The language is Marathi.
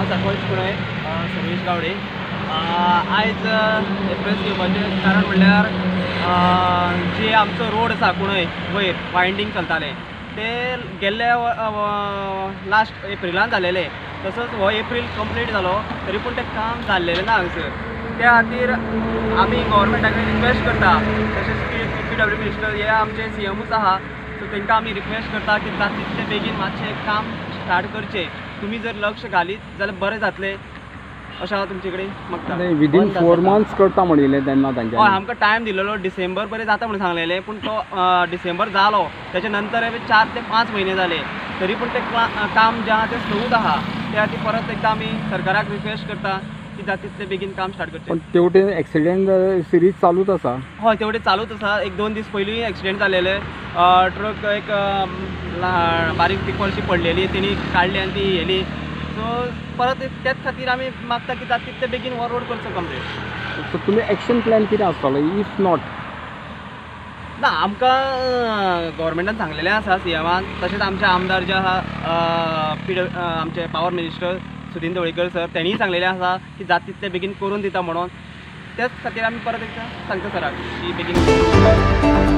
सरपंच पुणे सर्वेश गावडे. आयज प्रेस घेवपाचें कारण म्हणल्यार जे आमचो रोड आसा कुणय वयर वायंडींग चलतालें ते गेल्ल्या लास्ट एप्रिलान जालेले. तसोच हो एप्रील कंप्लीट जालो तरी पूण तें काम जाल्लेलें ना हांगसर. त्या खातीर आमी गव्हर्मेंटा कडेन रिक्वेस्ट करता, तशेंच PWD मिनिस्टर हे आमचे CMूच आहा, सो तांकां आमी रिक्वेस्ट करता की जाता तितले बेगीन मातशें काम स्टार्ट करचें. तुमी जर लक्ष घालीत जाल्यार बरें जातलें अशें हांव तुमचे कडेन मागता. विदीन 4 months करता म्हणिल्लें तेन्ना तांच्यानी. हय, आमकां टायम दिल्लो डिसेंबर पर्यंत जाता म्हणून सांगलेलें, पूण तो डिसेंबर जालो तेच्या नंतर 4 ते 5 म्हयने जाले तरी पूण तें काम जें आहा तें स्लोच आहा. त्या खातीर परत एकदां आमी सरकाराक रिक्वेस्ट करता की जाता तितले बेगीन काम स्टार्ट करचें. पण तेवटेन एक्सिडेंट सिरीज चालूच आसा. हय, तेवढे चालूच आसा. 1-2 दीस पयलीं एक्सिडेंट जालेले. ट्रक एक बारीक पिकोलशी पडलेली, तेणी काडली आनी ती येली. सो परत त्याच खातीर आमी मागता की जाता तितले बेगीन हो रोड करचो कंप्लीट. सो तुमी एक्शन प्लॅन कितें आसतलो इफ नॉट? ना, आमकां गव्हर्मेंटान सांगलेलें आसा CMान, तशेंच आमचे आमदार जे आहा आमचे power minister Sudin Dhavalikar sir, तेणीय सांगलेलें आसा की जाता तितले बेगीन करून दिता म्हणून. त्याच खातीर आमी परत एकदां सांगता सराक की बेगीन